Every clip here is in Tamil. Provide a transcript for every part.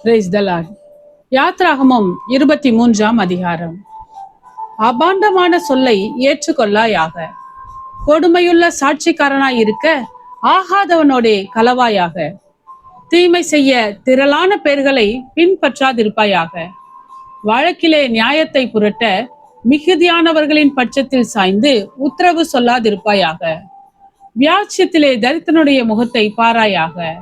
Praise the Lord. யாத்ராகமம் 23ஆம் அதிகாரம். அபாண்டமான சொல்லை ஏற்றுக்கொள்ளாயாக, கொடுமையுள்ள சாட்சிக்காரனாய் இருக்க ஆகாதவனோடே கலவாயாக, தீமை செய்ய திரளான பேர்களை பின்பற்றாதிருப்பாயாக, வழக்கிலே நியாயத்தை புரட்ட மிகுதியானவர்களின் பட்சத்தில் சாய்ந்து உத்தரவு சொல்லாதிருப்பாயாக, வியாட்சியத்திலே தரித்திரனுடைய முகத்தை பாராயாக,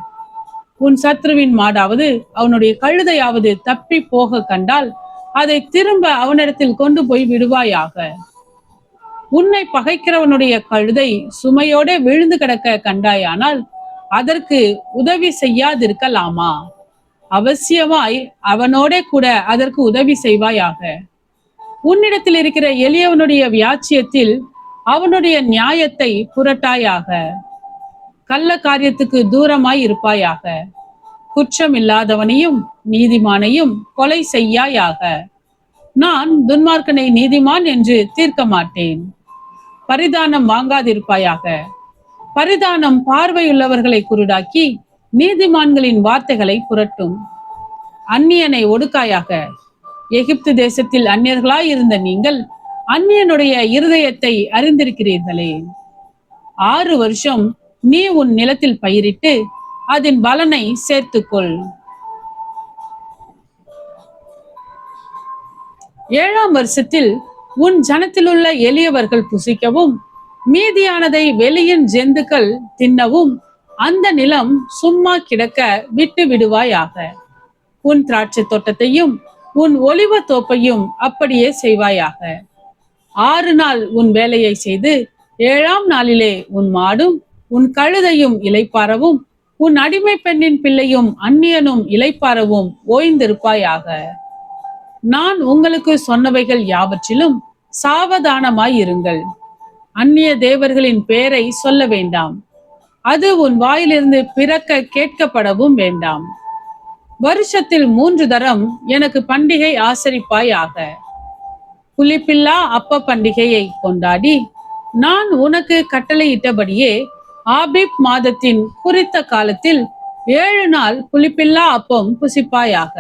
உன் சத்ருவின் மாடாவது அவனுடைய கழுதையாவது தப்பி போக கண்டால் அதை திரும்ப அவனிடத்தில் கொண்டு போய் விடுவாயாக. உன்னை பகைக்கிறவனுடைய கழுதை சுமையோட விழுந்து கிடக்க கண்டாயானால் அதற்கு உதவி செய்யாதிருக்கலாமா? அவசியமாய் அவனோட கூட அதற்கு உதவி செய்வாயாக. உன்னிடத்தில் இருக்கிற எளியவனுடைய வியாட்சியத்தில் அவனுடைய நியாயத்தை புரட்டாயாக. கள்ள காரியத்துக்கு தூரமாய் இருப்பாயாக. குற்றம் இல்லாதவனையும் நீதிமானையும் கொலை செய்யாயாக. நான் துன்மார்க்கனை நீதிமான் என்று தீர்க்க மாட்டேன். பரிதானம் வாங்காதிருப்பாயாக. பரிதானம் பார்வையுள்ளவர்களை குருடாக்கி நீதிமான்களின் வார்த்தைகளை புரட்டும். அந்நியனை ஒடுக்காயாக. எகிப்து தேசத்தில் அந்நியர்களாய் இருந்த நீங்கள் அந்நியனுடைய இருதயத்தை அறிந்திருக்கிறீர்களே. 6 வருஷம் நீ உன் நிலத்தில் பயிரிட்டு அதன் பலனை சேர்த்துக்கொள். 7ஆம் வருஷத்தில் உன் ஜனத்தில் உள்ள எளியவர்கள் புசிக்கவும் மீதியானதை வெளியின் ஜந்துக்கள் தின்னவும் அந்த நிலம் சும்மா கிடக்க விட்டு விடுவாயாக. உன் திராட்சை தோட்டத்தையும் உன் ஒலிவ தோப்பையும் அப்படியே செய்வாயாக. 6 நாள் உன் வேலையை செய்து 7ஆம் நாளிலே உன் மாடும் உன் கழுதையும் இளைப்பாறவும் உன் அடிமை பெண்ணின் பிள்ளையும் அந்நியனும் இளைப்பாறவும் ஓய்ந்திருப்பாயாக. நான் உங்களுக்கு சொன்னவைகள் யாவற்றிலும் சாவதானமாய் இருங்கள். அந்நிய தேவர்களின் பெயரை சொல்ல வேண்டாம். அது உன் வாயிலிருந்து பிறக்க கேட்கப்படவும் வேண்டாம். வருஷத்தில் 3 தரம் எனக்கு பண்டிகை ஆசரிப்பாயாக. புளிப்பில்லா அப்ப பண்டிகையை கொண்டாடி நான் உனக்கு கட்டளையிட்டபடியே ஆபிப் மாதத்தின் குறித்த காலத்தில் 7 நாள் புளிப்பில்லா அப்பம் புசிப்பாயாக.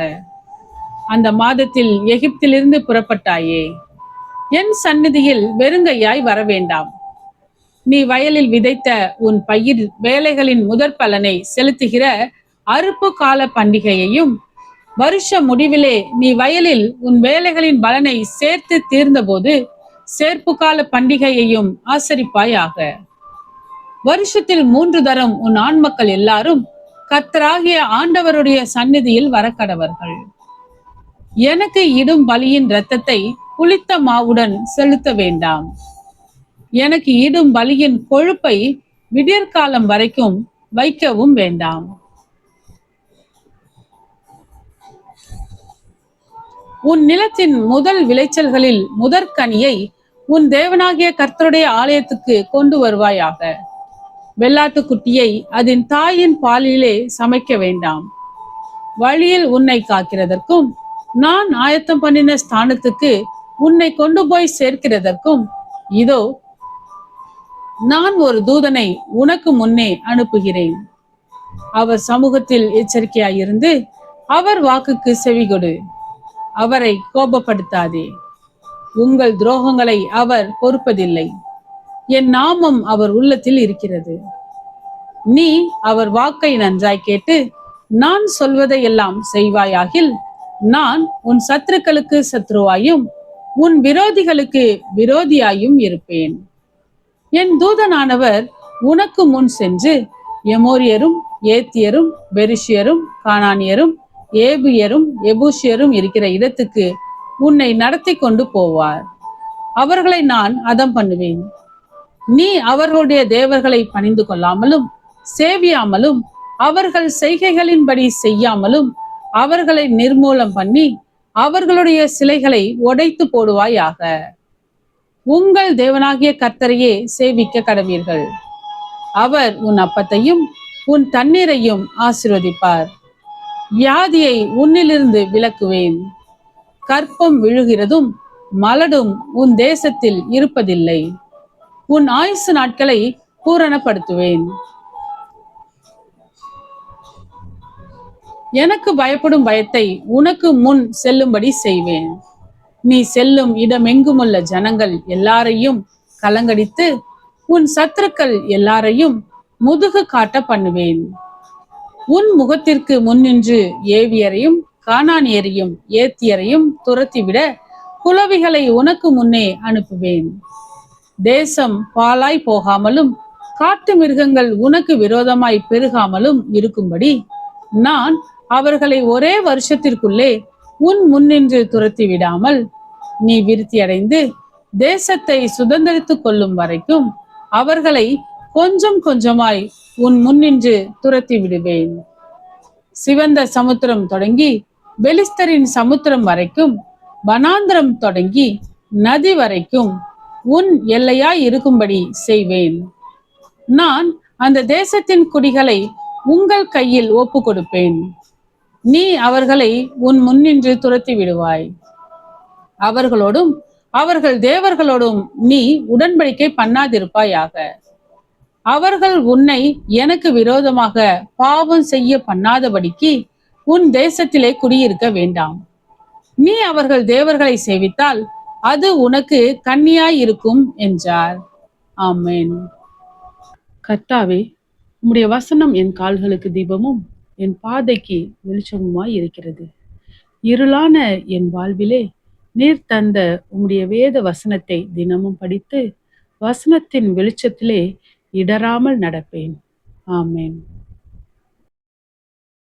அந்த மாதத்தில் எகிப்திலிருந்து புறப்பட்டாயே. என் சந்நிதியில் வெறுங்கையாய் வரவேண்டாம். நீ வயலில் விதைத்த உன் பயிர் வேலைகளின் முதற் பலனை செலுத்துகிற அறுப்பு கால பண்டிகையையும், வருஷ முடிவிலே நீ வயலில் உன் வேலைகளின் பலனை சேர்த்து தீர்ந்தபோது சேர்ப்பு கால பண்டிகையையும் ஆசரிப்பாயாக. வருஷத்தில் 3 தரம் உன் ஆண் மக்கள் எல்லாரும் கர்த்தராகிய ஆண்டவருடைய சந்நிதியில் வரக்கடவர்கள். எனக்கு இடும் பலியின் இரத்தத்தை புளித்த மாவுடன் செலுத்த வேண்டாம். எனக்கு இடும் பலியின் கொழுப்பை விடியற்காலம் வரைக்கும் வைக்கவும் வேண்டாம். உன் நிலத்தின் முதல் விளைச்சல்களில் முதற்கனியை உன் தேவனாகிய கர்த்தருடைய ஆலயத்துக்கு கொண்டு வருவாயாக. வெள்ளாட்டுக்குட்டியை அதன் தாயின் பாலிலே சமைக்க வேண்டாம். வழியில் உன்னை காக்கிறதற்கும் நான் ஆயத்தம் பண்ணின ஸ்தானத்துக்கு உன்னை கொண்டு போய் சேர்க்கிறதற்கும் இதோ நான் ஒரு தூதனை உனக்கு முன்னே அனுப்புகிறேன். அவர் சமூகத்தில் எச்சரிக்கையாயிருந்து அவர் வாக்குக்கு செவிகொடு. அவரை கோபப்படுத்தாதே. உங்கள் துரோகங்களை அவர் பொறுப்பதில்லை. என் நாமம் அவர் உள்ளத்தில் இருக்கிறது. நீ அவர் வாக்கை நன்றாய் கேட்டு நான் சொல்வதை எல்லாம் செய்வாயாகில் நான் உன் சத்துருக்களுக்கு சத்ருவாயும் உன் விரோதிகளுக்கு விரோதியாயும் இருப்பேன். என் தூதனானவர் உனக்கு முன் சென்று எமோரியரும் ஏத்தியரும் பெரிஷியரும் கானானியரும் ஏபியரும் எபூசியரும் இருக்கிற இடத்துக்கு உன்னை நடத்தி கொண்டு போவார். அவர்களை நான் அதம் பண்ணுவேன். நீ அவர்களுடைய தேவர்களை பணிந்து கொள்ளாமலும் சேவியாமலும் அவர்கள் செய்கைகளின்படி செய்யாமலும் அவர்களை நிர்மூலம் பண்ணி அவர்களுடைய சிலைகளை உடைத்து போடுவாயாக. உங்கள் தேவனாகிய கர்த்தரையே சேவிக்க கடவீர்கள். அவர் உன் அப்பத்தையும் உன் தண்ணீரையும் ஆசீர்வதிப்பார். வியாதியை உன்னிலிருந்து விலக்குவேன். கற்பம் விழுகிறதும் மலடும் உன் தேசத்தில் இருப்பதில்லை. உன் ஆயுசு நாட்களை பூரணப்படுத்துவேன். எனக்கு பயப்படும் பயத்தை உனக்கு முன் செல்லும்படி செய்வேன். நீ செல்லும் இடமெங்குமுள்ள ஜனங்கள் எல்லாரையும் கலங்கடித்து உன் சத்துருக்கள் எல்லாரையும் முதுகு காட்ட பண்ணுவேன். உன் முகத்திற்கு முன்னின்று ஏவியரையும் கானானியரையும் ஏத்தியரையும் துரத்திவிட குளவிகளை உனக்கு முன்னே அனுப்புவேன். தேசம் பாலாய் போகாமலும் காட்டு மிருகங்கள் உனக்கு விரோதமாய் பெருகாமலும் இருக்கும்படி நான் அவர்களை ஒரே வருஷத்திற்குள்ளே உன் முன்னின்று துரத்தி விடாமல் நீ விருத்தியடைந்து தேசத்தை சுதந்திரித்துக் கொள்ளும் வரைக்கும் அவர்களை கொஞ்சம் கொஞ்சமாய் உன் முன்னின்று துரத்தி விடுவேன். சிவந்த சமுத்திரம் தொடங்கி பெலிஸ்தரின் சமுத்திரம் வரைக்கும், வனாந்திரம் தொடங்கி நதி வரைக்கும் உன் எல்லையாய் இருக்கும்படி செய்வேன். நான் அந்த தேசத்தின் குடிகளை உங்கள் கையில் ஒப்பு கொடுப்பேன். நீ அவர்களை உன் முன்னின்று துரத்தி விடுவாய். அவர்களோடும் அவர்கள் தேவர்களோடும் நீ உடன்படிக்கை பண்ணாதிருப்பாயாக. அவர்கள் உன்னை எனக்கு விரோதமாக பாவம் செய்ய பண்ணாதபடிக்கு உன் தேசத்திலே குடியிருக்க வேண்டாம். நீ அவர்கள் தேவர்களை சேவித்தால் அது உனக்கு கண்ணியாய் இருக்கும் என்றார். ஆமென். கர்த்தாவே, உம்முடைய வசனம் என் கால்களுக்கு தீபமும் என் பாதைக்கு வெளிச்சமுமாய் இருக்கிறது. இருளான என் வாழ்விலே நீர் தந்த உம்முடைய வேத வசனத்தை தினமும் படித்து வசனத்தின் வெளிச்சத்திலே இடராமல் நடப்பேன். ஆமென்.